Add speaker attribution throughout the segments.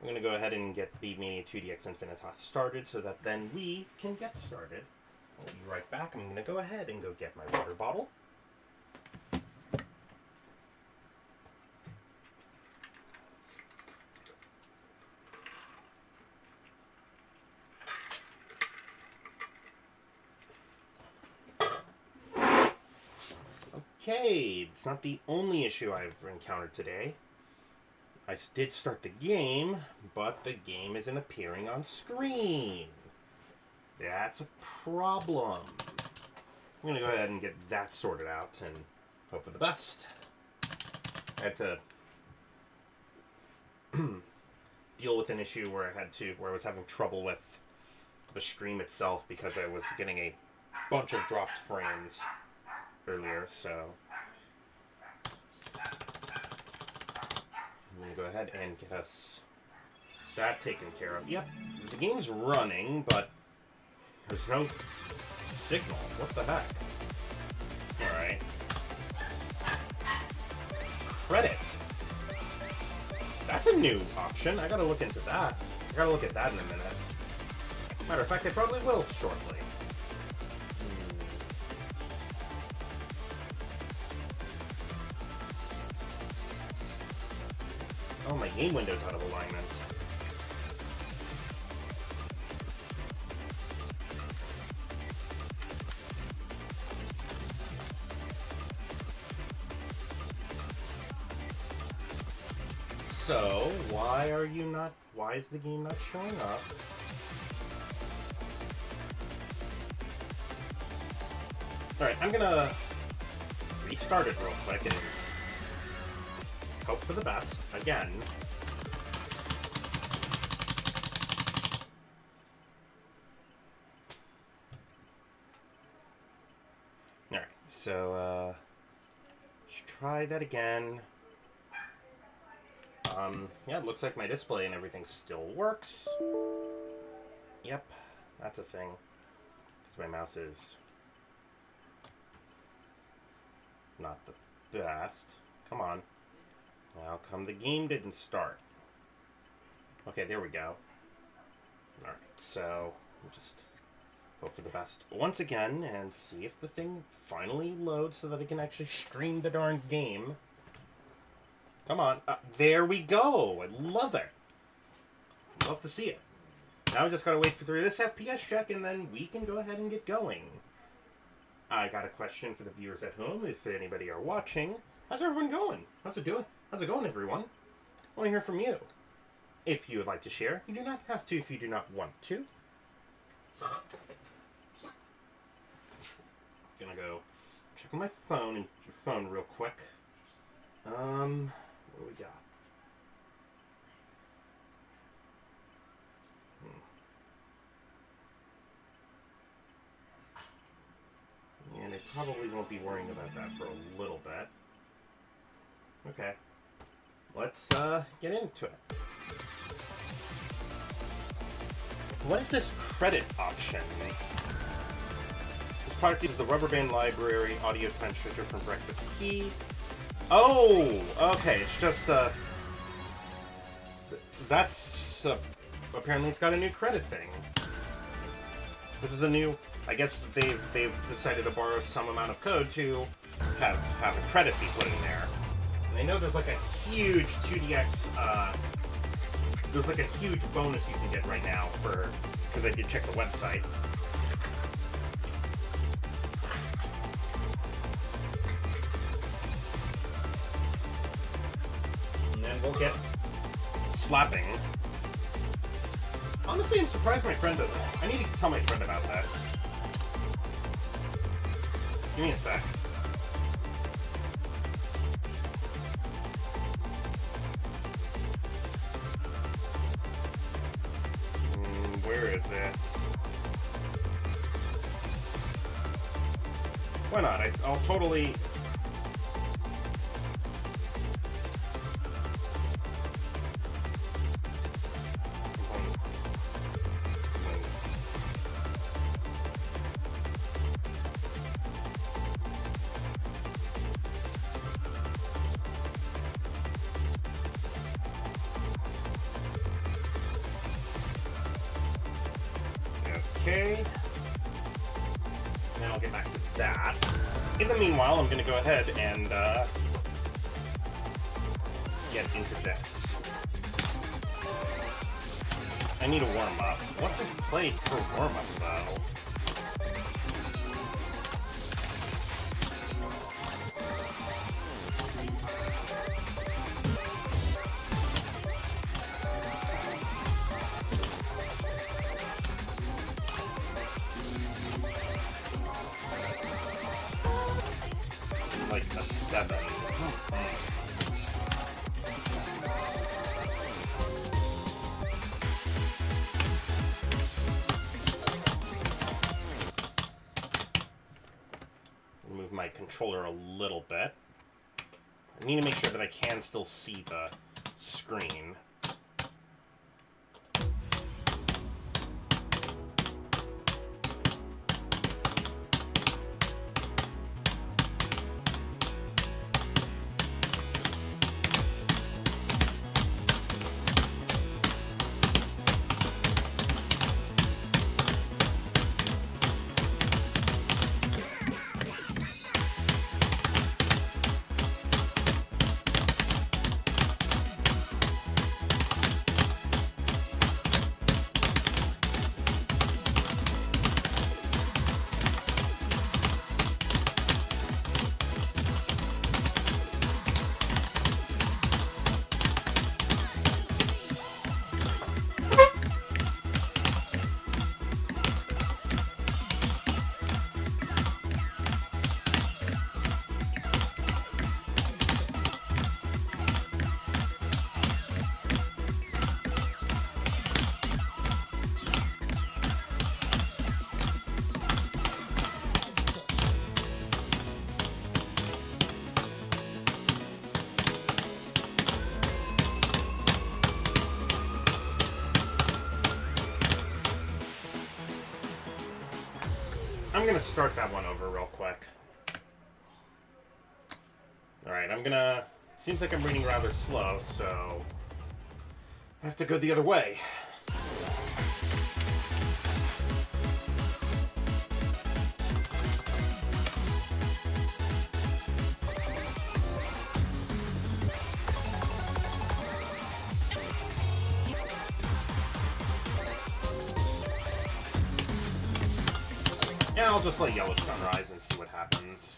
Speaker 1: I'm going to go ahead and get BMania 2DX INFINITAS started so that then we can get started. I'll be right back. I'm going to go ahead and go get my water bottle. Okay, it's not the only issue I've encountered today. I did start the game, but the game isn't appearing on screen. That's a problem. I'm going to go ahead and get that sorted out and hope for the best. I had to deal with an issue where I was having trouble with the stream itself because I was getting a bunch of dropped frames earlier, so I'm going to go ahead and get us that taken care of. Yep, the game's running, but there's no signal. What the heck? Alright. Credit. That's a new option. I gotta look into that. I gotta look at that in a minute. Matter of fact, I probably will shortly. Oh, my game window's out of alignment. So, why is the game not showing up? Alright, I'm gonna restart it real quick and hope for the best. Again. Alright, so, let's try that again. Yeah, it looks like my display and everything still works. Yep, that's a thing. Because my mouse is not the best. Come on. How come the game didn't start? Okay, there we go. Alright, so we'll just hope for the best once again and see if the thing finally loads so that I can actually stream the darn game. Come on. There we go. I love it. Love to see it. Now I just gotta wait for this FPS check and then we can go ahead and get going. I got a question for the viewers at home, if anybody are watching. How's everyone going? How's it doing? How's it going, everyone? I want to hear from you. If you would like to share, you do not have to if you do not want to. Gonna go check on my phone real quick. What do we got? And I probably won't be worrying about that for a little bit. Okay. Let's get into it. What is this credit option? This product uses the Rubber Band Library audio time switcher from Breakfast Key. Oh, okay. It's just that's apparently it's got a new credit thing. This is a new. I guess they've decided to borrow some amount of code to have a credit be put in there. And I know there's like a huge 2DX. There's like a huge bonus you can get right now because I did check the website. And then we'll get slapping. Honestly, I'm surprised my friend doesn't. I need to tell my friend about this. Give me a sec. Where is it? Why not? I'll totally... Okay. And then I'll get back to that. In the meanwhile, I'm going to go ahead and get into this. I need a warm-up. What to play for warm-up, though? Like a 7. Move my controller a little bit. I need to make sure that I can still see the screen. I'm gonna start that one over real quick. Alright, seems like I'm reading rather slow, so I have to go the other way. Yeah, I'll just play Yellow Sunrise and see what happens.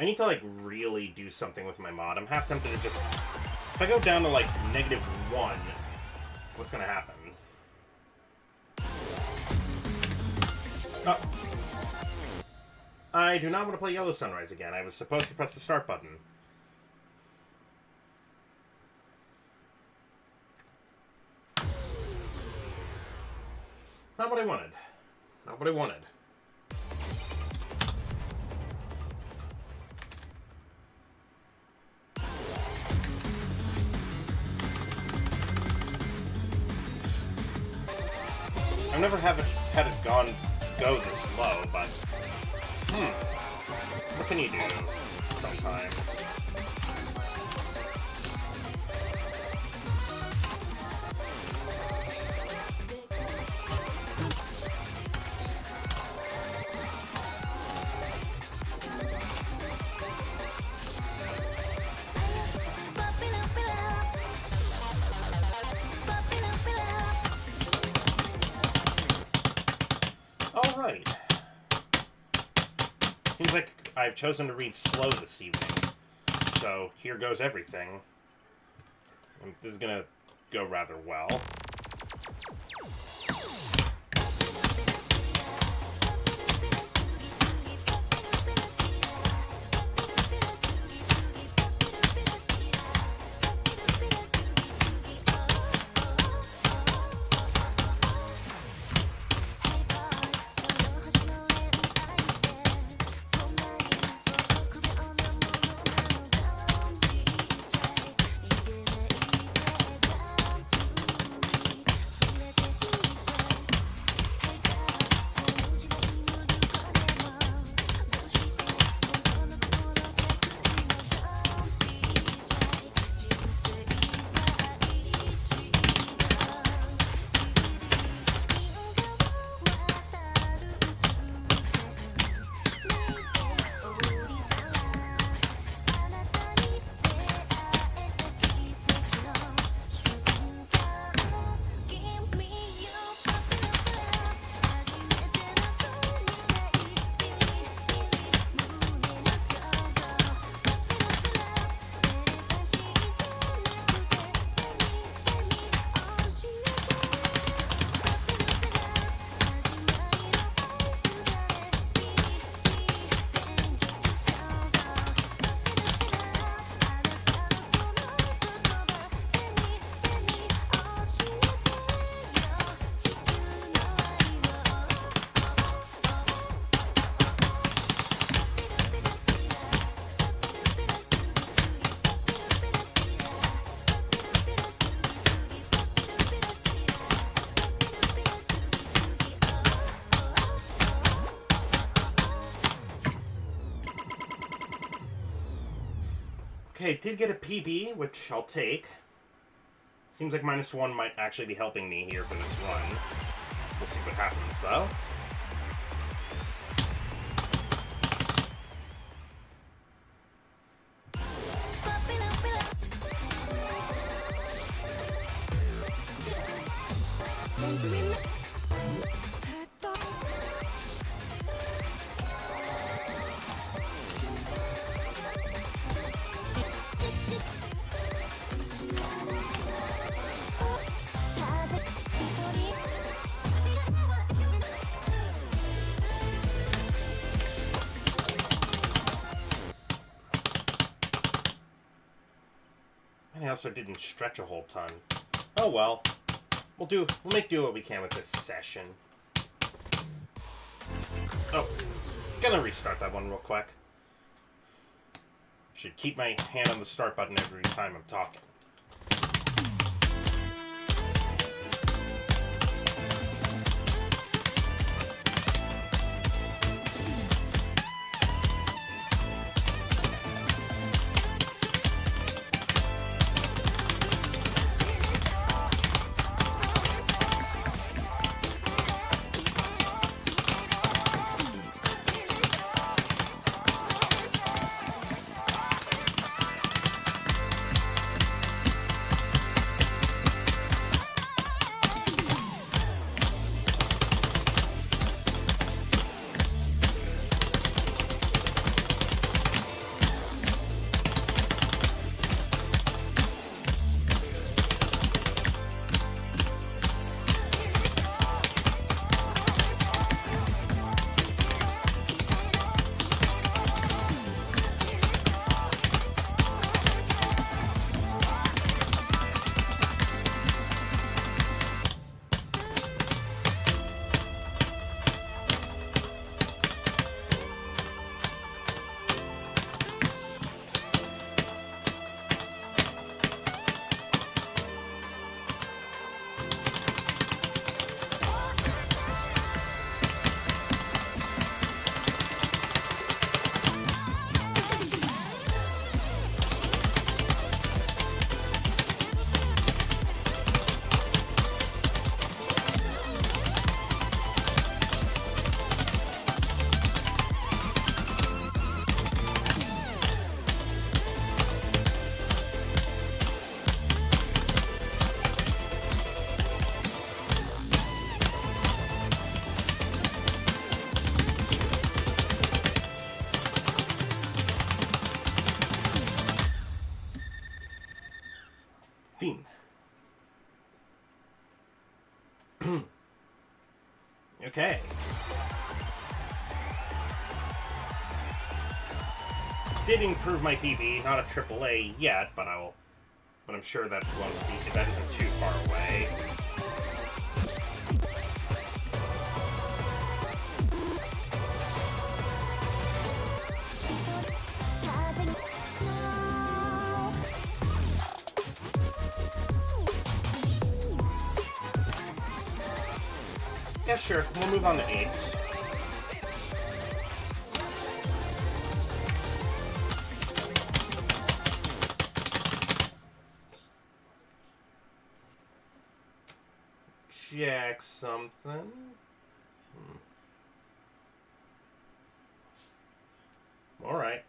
Speaker 1: need to, like, really do something with my mod. I'm half tempted to just... If I go down to, like, -1, what's gonna happen? Oh. I do not want to play Yellow Sunrise again. I was supposed to press the start button. Not what I wanted. Not what I wanted. I've never had it go this slow, but what can you do sometimes? All right. Seems like I've chosen to read slow this evening, so here goes everything. This is gonna go rather well. Okay, did get a PB, which I'll take. Seems like -1 might actually be helping me here for this run. We'll see what happens, though. I also didn't stretch a whole ton. Oh well. We'll make do what we can with this session. Oh, gonna restart that one real quick. Should keep my hand on the start button every time I'm talking. Fin. Okay. Did improve my PB, not a AAA yet, but I'm sure that that isn't too far away. Yeah, sure. We'll move on to 8s. Jack something. All right.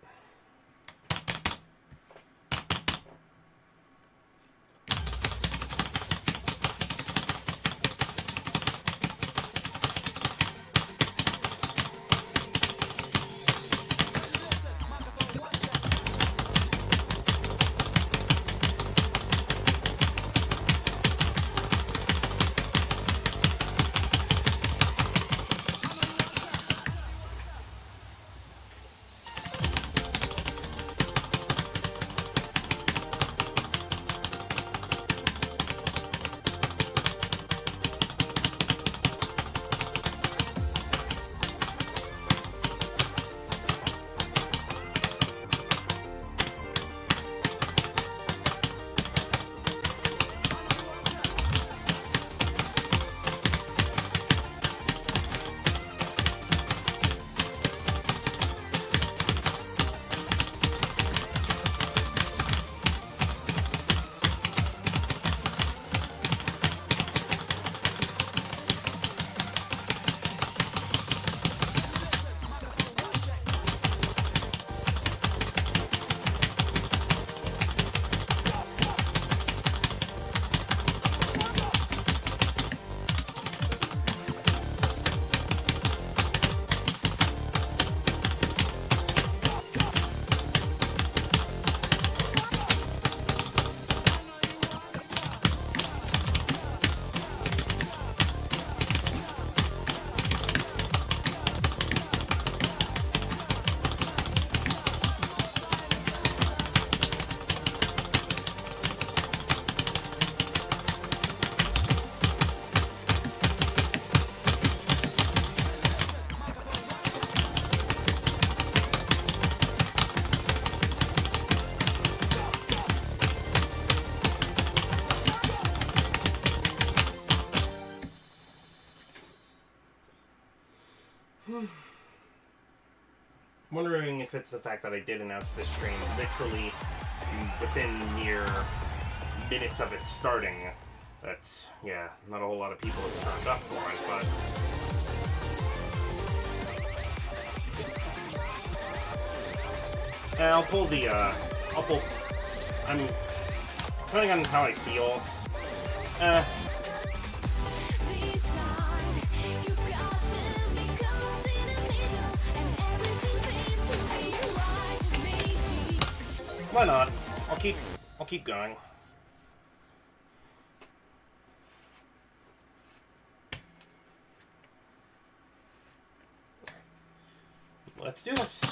Speaker 1: Wondering if it's the fact that I did announce this stream literally within mere minutes of it starting. That's, yeah, not a whole lot of people have turned up for it, but... I'll pull the, I mean, depending on how I feel, why not? I'll keep going. Let's do this.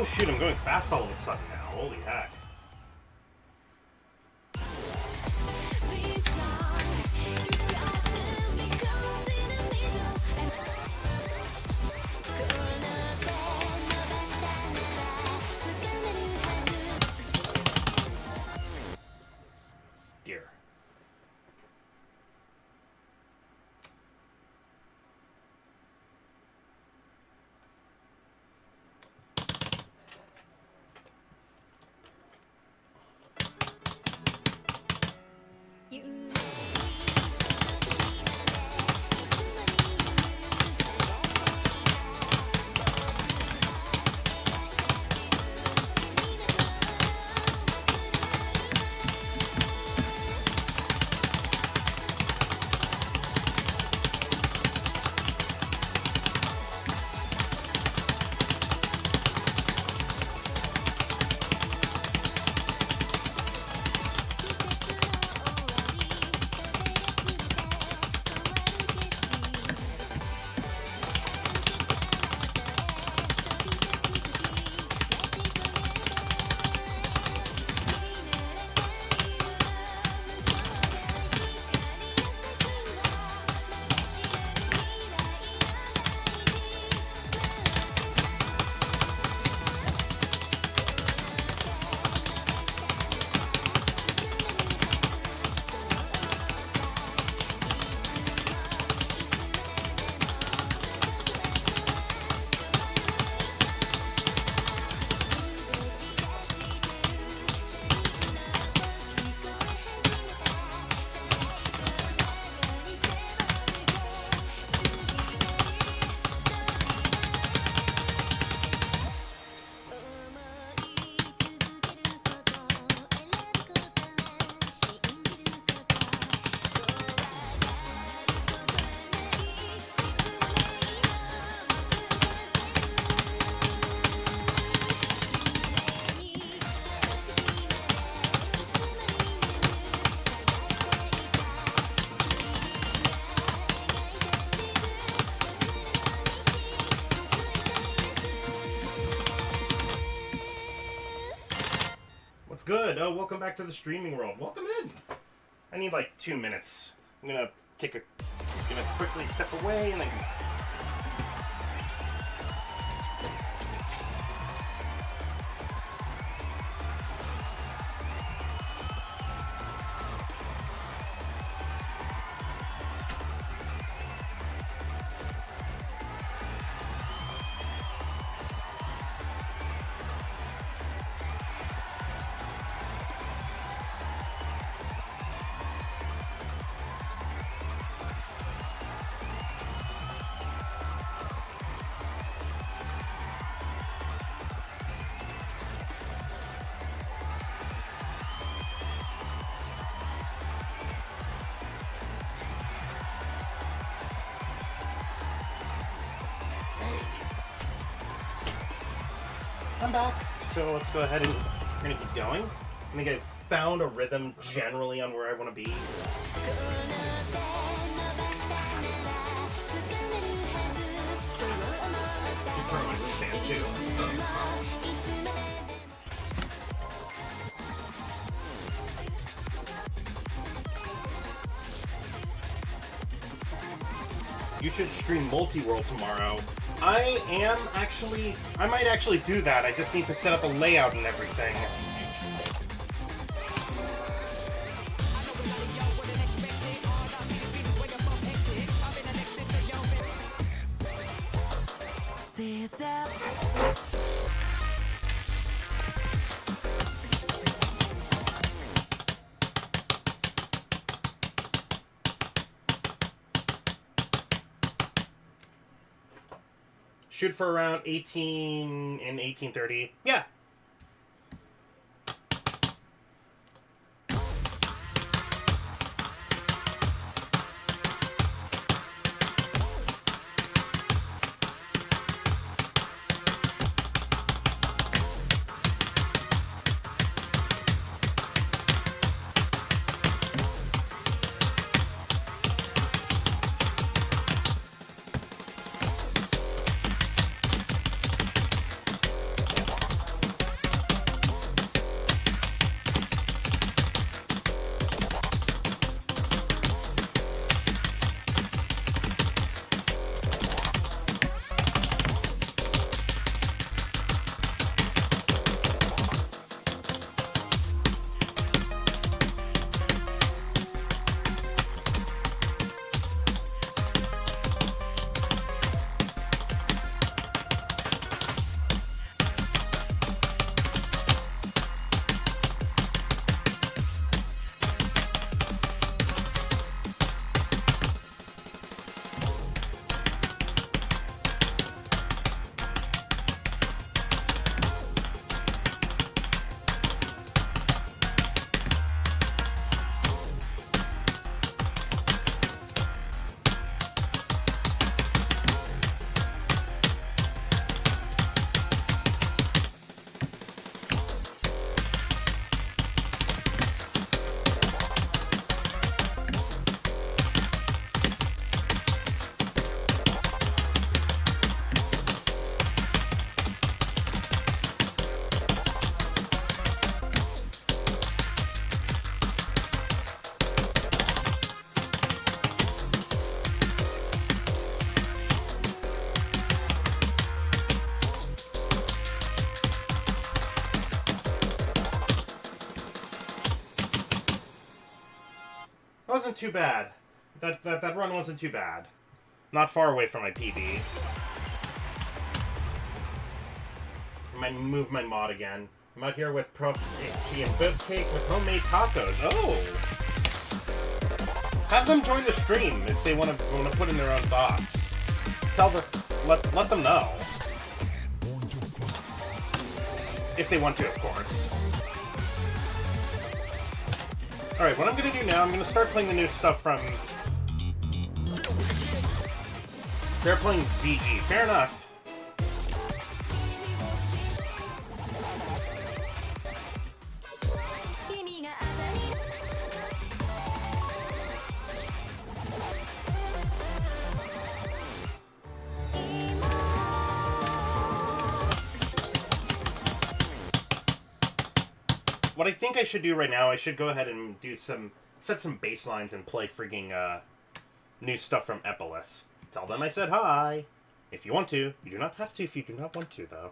Speaker 1: Oh shoot, I'm going fast all of a sudden now. Holy heck. Dear. Good. Oh, welcome back to the streaming world. Welcome in. I need like 2 minutes. I'm gonna quickly step away and then. I'm back. So let's go ahead and we're gonna keep going. I think I've found a rhythm generally on where I want to be. You throw my stand too. You should stream multi-world tomorrow. I might actually do that. I just need to set up a layout and everything. Shoot for around 18 and 1830. Yeah. That wasn't too bad. That run wasn't too bad. Not far away from my PB. I might move my mod again. I'm out here with Prof and Biff Cake with homemade tacos. Oh! Have them join the stream if they want to put in their own thoughts. Let them know. If they want to, of course. Alright, what I'm going to do now, I'm going to start playing the new stuff from... They're playing VG. Fair enough. What I think I should do right now, I should go ahead and set some bass lines and play freaking new stuff from EPOLIS. Tell them I said hi. If you want to. You do not have to if you do not want to, though.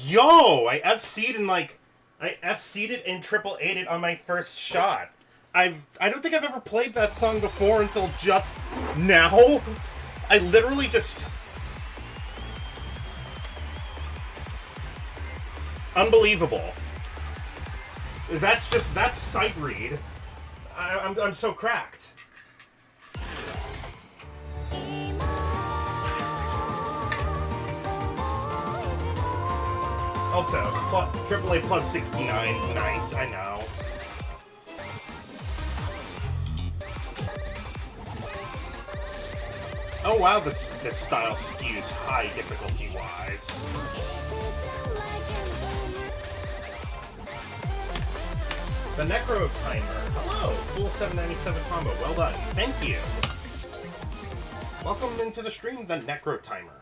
Speaker 1: Yo, I FC'd and I FC'd it and triple A'd it on my first shot. I don't think I've ever played that song before until just now. I literally just... Unbelievable. That's sight read. I'm so cracked. Also, AAA plus 69, nice, I know. Oh wow, this style skews high difficulty-wise. The Necro Timer. Hello, cool 797 combo, well done. Thank you. Welcome into the stream, the Necro Timer.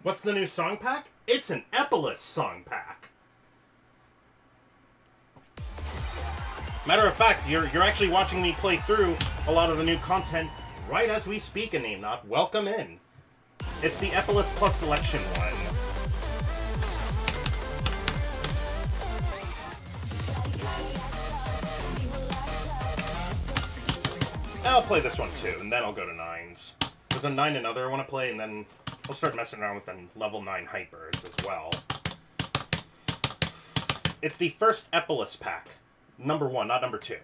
Speaker 1: What's the new song pack? It's an EPOLIS song pack. Matter of fact, you're actually watching me play through a lot of the new content right as we speak, and name not. Welcome in. It's the EPOLIS Plus Selection one. I'll play this one too, and then I'll go to 9s. There's a 9 another I want to play, and then I'll start messing around with the level 9 hypers as well. It's the first EPOLIS pack. Number 1, not number 2.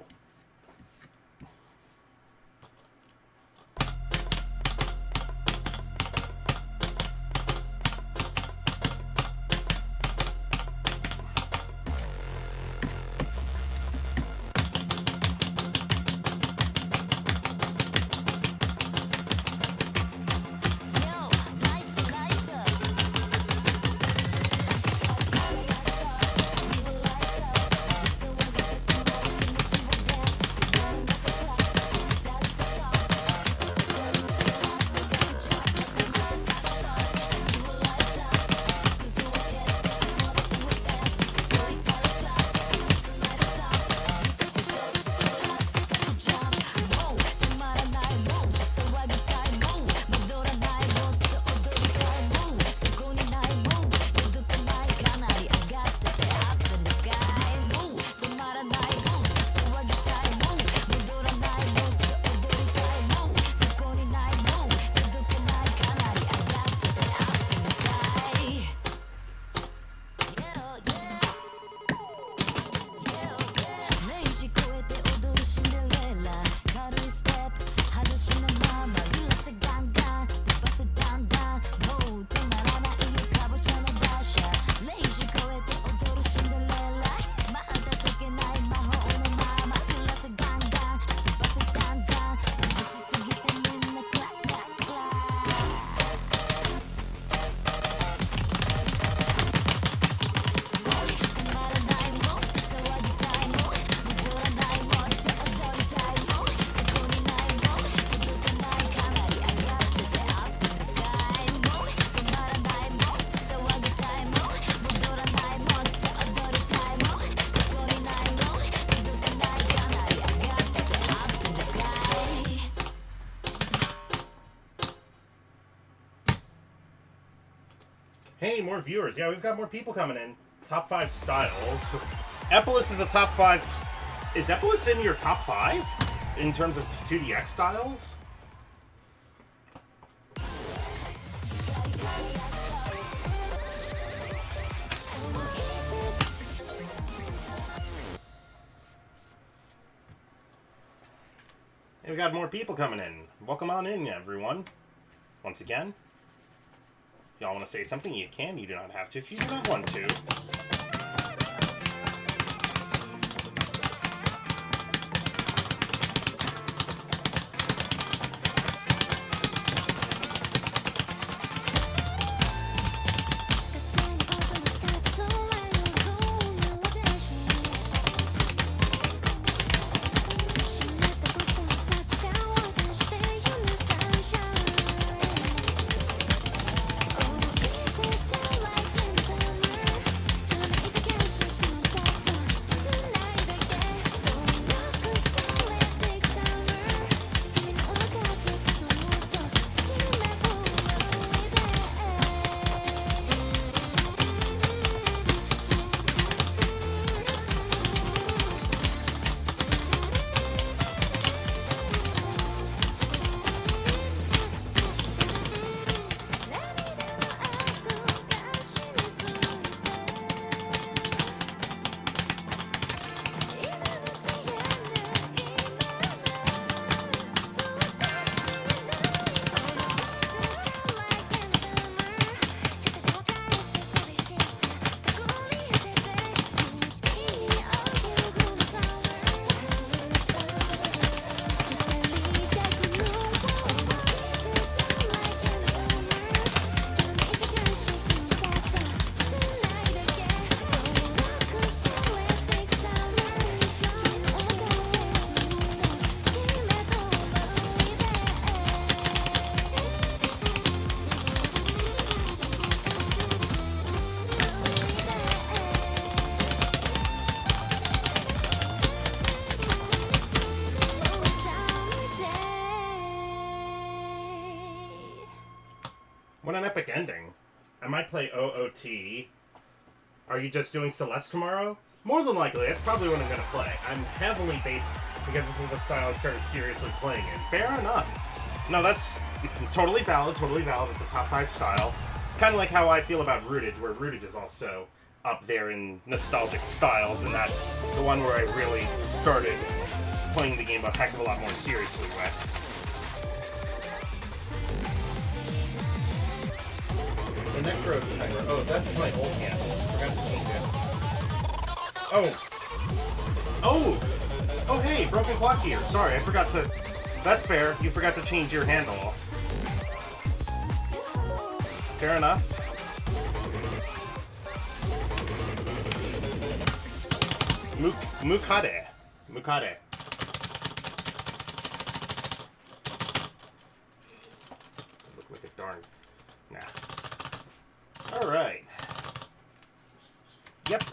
Speaker 1: Hey, more viewers. Yeah, we've got more people coming in. Top 5 styles. EPOLIS is a top 5. Is EPOLIS in your top 5? In terms of 2DX styles? Hey, we got more people coming in. Welcome on in, everyone. Once again. If y'all want to say something, you can. You do not have to if you do not want to. What an epic ending. I might play OOT. Are you just doing Celeste tomorrow? More than likely, that's probably what I'm going to play. I'm heavily based because this is the style I started seriously playing in. Fair enough. No, that's totally valid, totally valid. It's a top 5 style. It's kind of like how I feel about Rootage, where Rootage is also up there in nostalgic styles, and that's the one where I really started playing the game a heck of a lot more seriously with. The necro timer. Oh, that's my old handle. Forgot to change it. Oh. Oh! Oh, hey, broken clock here. Sorry, I forgot to... That's fair. You forgot to change your handle. Fair enough. Mukade. Mukade. Look like a darn... Nah. Alright. Yep.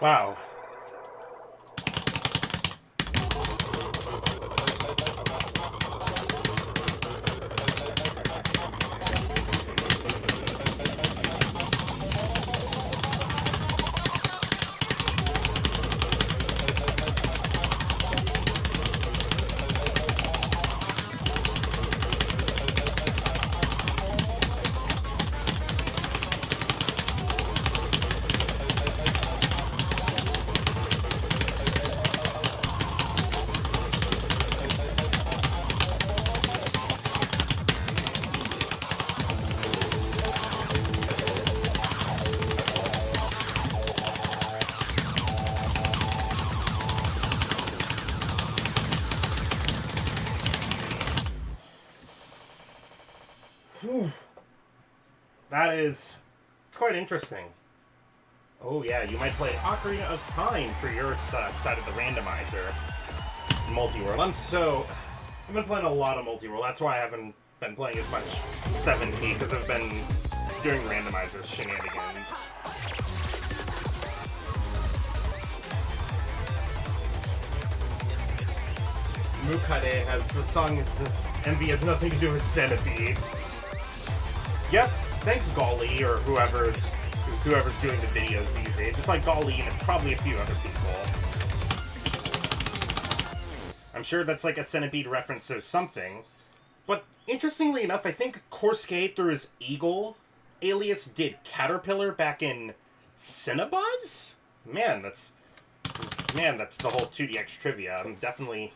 Speaker 1: Wow. That is... It's quite interesting. Oh yeah, you might play Ocarina of Time for your side of the randomizer. Multi-world. I've been playing a lot of multi-world. That's why I haven't been playing as much 7P, because I've been doing randomizer shenanigans. Mukade has the song, Envy has nothing to do with centipedes. Yep, thanks Golly, or whoever's doing the videos these days. It's like Golly and probably a few other people. I'm sure that's like a centipede reference or something. But interestingly enough, I think Corskade through his Eagle alias did Caterpillar back in SINOBUZ? Man, that's the whole 2DX trivia. I'm definitely...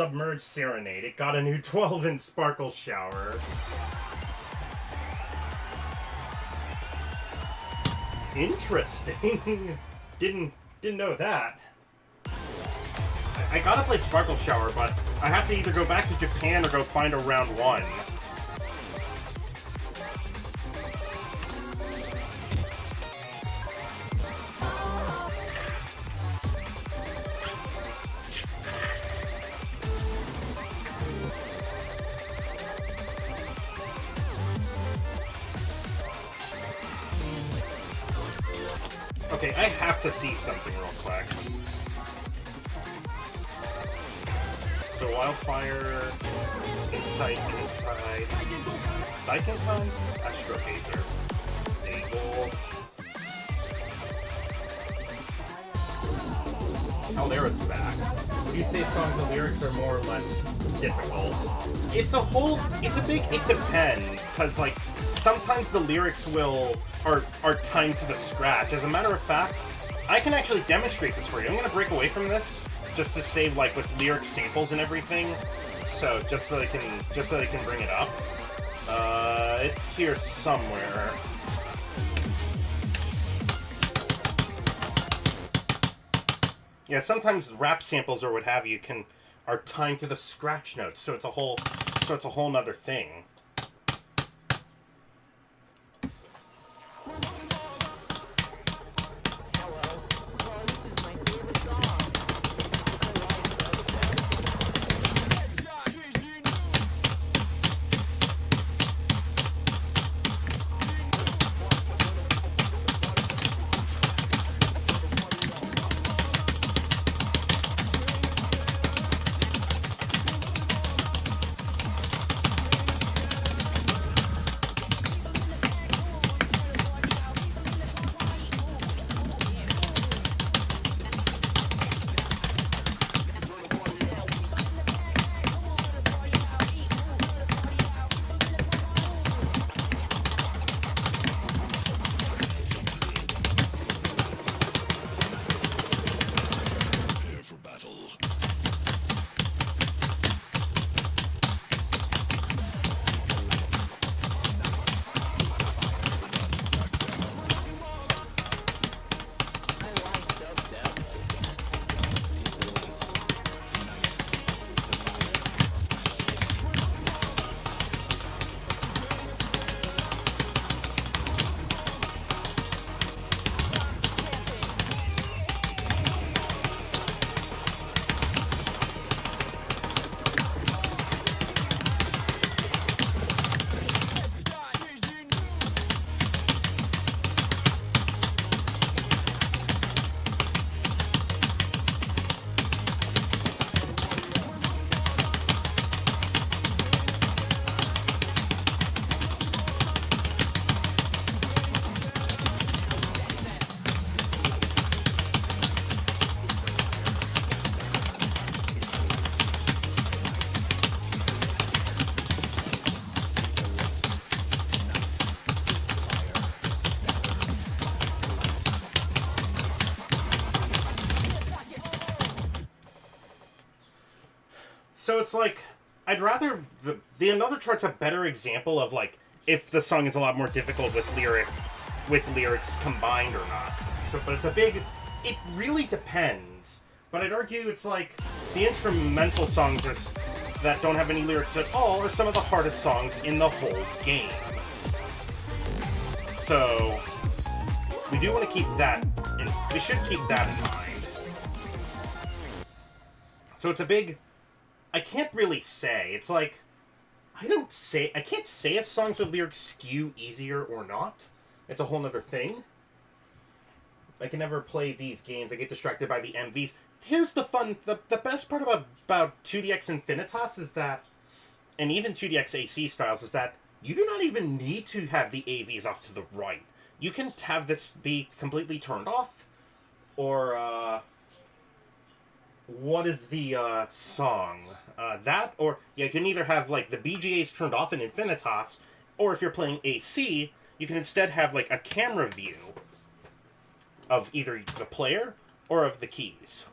Speaker 1: Submerged Serenade. It got a new 12-inch sparkle shower. Interesting. Didn't know that. I gotta play Sparkle Shower, but I have to either go back to Japan or go find a round 1. Okay, I have to see something real quick. So Wildfire, Insight, Daikenkan, Astro Gazer, Stable. Caldera's back. Would you say songs the lyrics are more or less difficult? It's a big, it depends, because like, sometimes the lyrics are timed to the scratch. As a matter of fact, I can actually demonstrate this for you. I'm gonna break away from this just to save like with lyric samples and everything. So just so I can bring it up. It's here somewhere. Yeah, sometimes rap samples or what have you are timed to the scratch notes, so it's a whole nother thing. So it's like, I'd rather, the Another Chart's a better example of like, if the song is a lot more difficult with lyrics combined or not. So, but it's a big, it really depends. But I'd argue it's like, the instrumental songs that don't have any lyrics at all are some of the hardest songs in the whole game. So, we do want to keep that, we should keep that in mind. So it's a big, I can't really say. It's like, I can't say if songs with lyrics skew easier or not. It's a whole nother thing. I can never play these games. I get distracted by the MVs. Here's the fun, the best part about 2DX INFINITAS is that, and even 2DX AC styles, is that you do not even need to have the AVs off to the right. You can have this be completely turned off, or, what is the, song? That, or, yeah, you can either have, like, the BGAs turned off in INFINITAS, or if you're playing AC, you can instead have, like, a camera view of either the player or of the keys.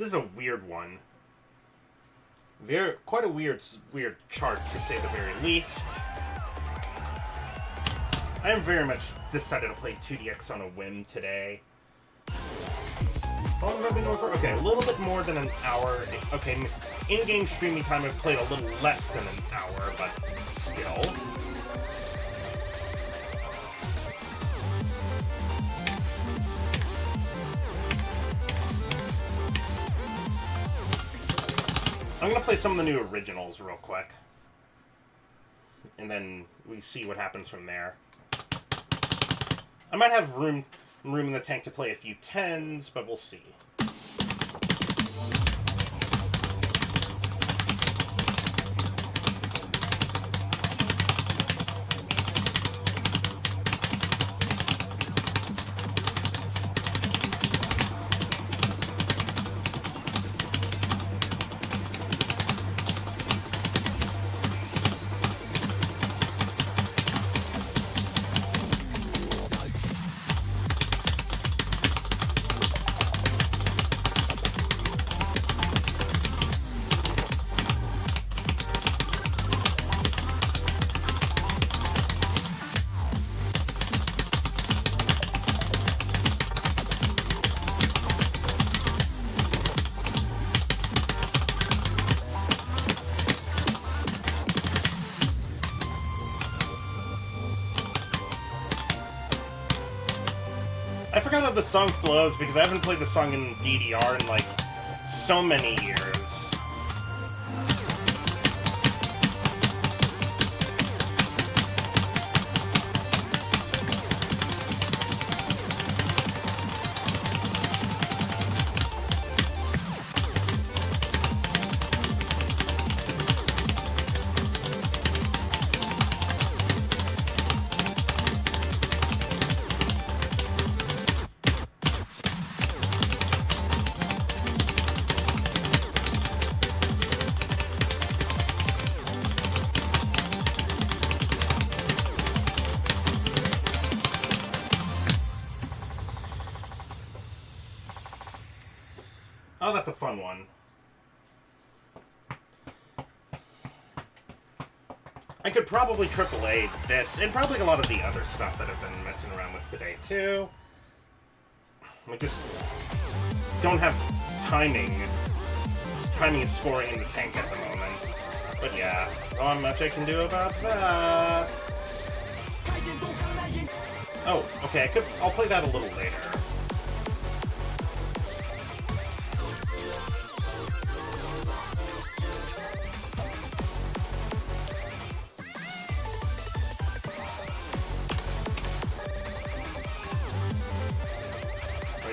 Speaker 1: This is a weird one. Quite a weird chart, to say the very least. I am very much decided to play 2DX on a whim today. Okay, a little bit more than an hour. Okay, in-game streaming time I've played a little less than an hour, but still. I'm gonna play some of the new originals real quick. And then we see what happens from there. I might have room in the tank to play a few 10s, but we'll see. I forgot how the song flows because I haven't played the song in DDR in like so many years. Oh, that's a fun one. I could probably AAA this, and probably a lot of the other stuff that I've been messing around with today, too. I just don't have timing and scoring in the tank at the moment. But yeah, not much I can do about that. Oh, okay, I'll play that a little later.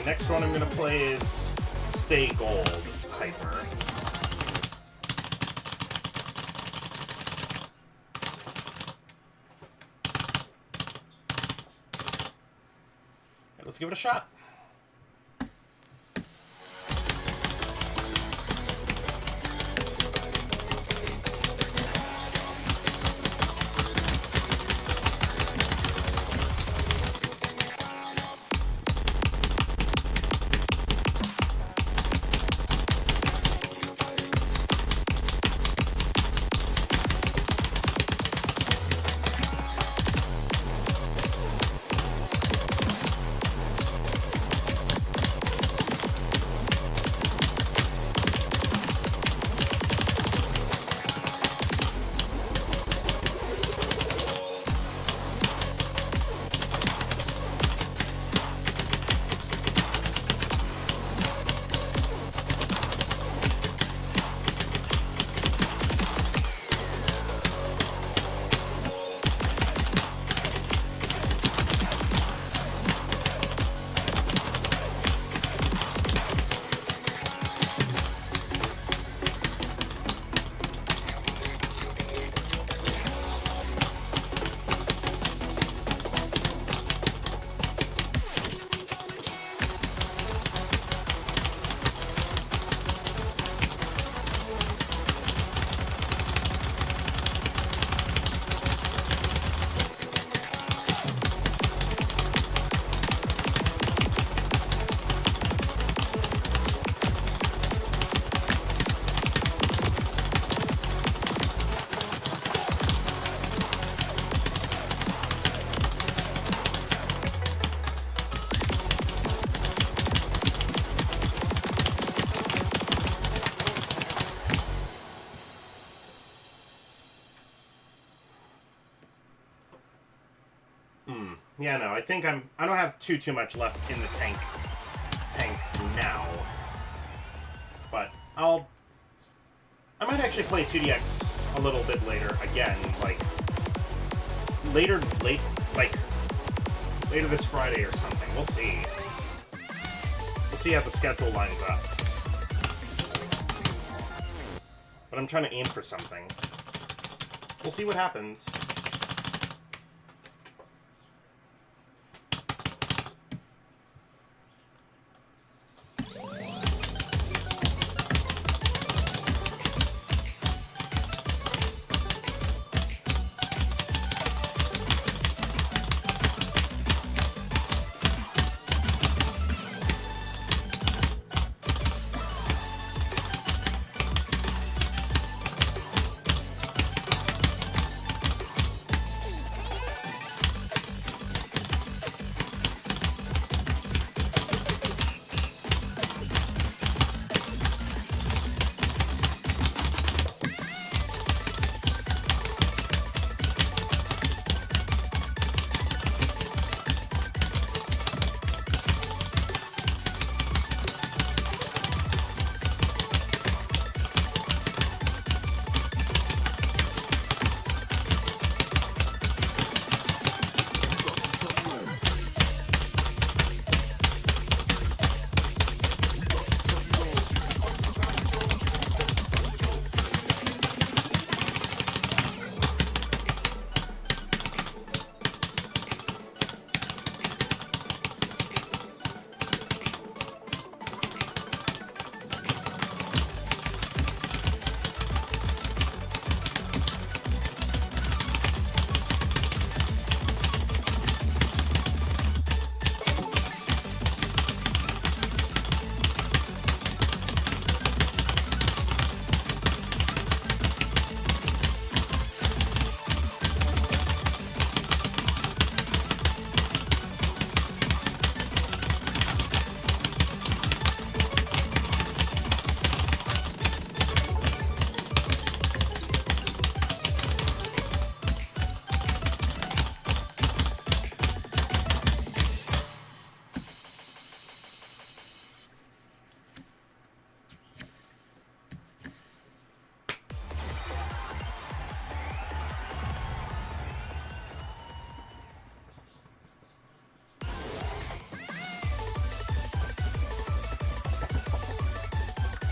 Speaker 1: Next one I'm going to play is Stay Gold Hyper. Let's give it a shot. Yeah, no, I think I don't have too much left in the tank now. But I might actually play 2DX a little bit later again, like later this Friday or something. We'll see. We'll see how the schedule lines up. But I'm trying to aim for something. We'll see what happens.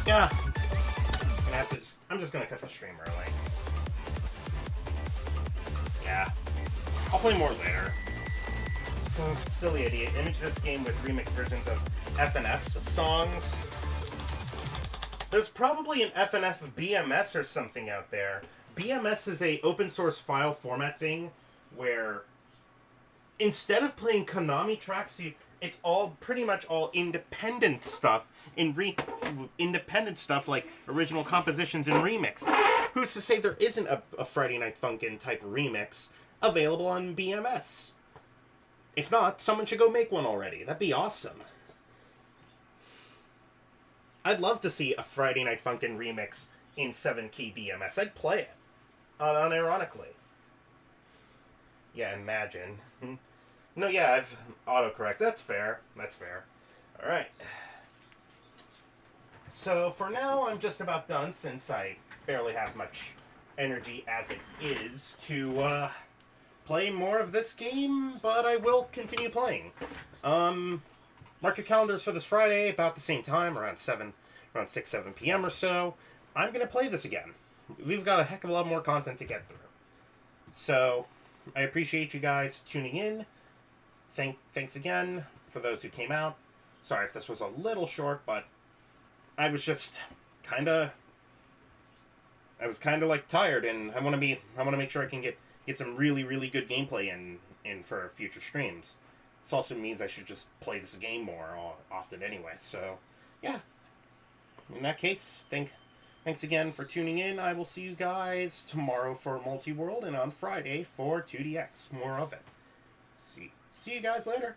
Speaker 1: Yeah. I'm just gonna cut the stream early. Yeah. I'll play more later. So silly idiot. Image this game with remix versions of FNF's songs. There's probably an FNF BMS or something out there. BMS is a open source file format thing where instead of playing Konami tracks, it's all pretty much all independent stuff independent stuff like original compositions and remixes. Who's to say there isn't a Friday Night Funkin' type remix available on BMS? If not, someone should go make one already. That'd be awesome. I'd love to see a Friday Night Funkin' remix in 7-key BMS. I'd play it. Unironically. Yeah, imagine. No, yeah, I've autocorrect. That's fair. That's fair. Alright. So, for now, I'm just about done, since I barely have much energy as it is to play more of this game, but I will continue playing. Mark your calendars for this Friday, about the same time, around 6, 7 p.m. or so. I'm going to play this again. We've got a heck of a lot more content to get through. So, I appreciate you guys tuning in. Thanks again for those who came out. Sorry if this was a little short, but I was just kind of like tired, and I want to make sure I can get some really good gameplay in for future streams. This also means I should just play this game more often anyway. So, yeah. In that case, thanks again for tuning in. I will see you guys tomorrow for Multi-World and on Friday for 2DX. More of it. See you guys later.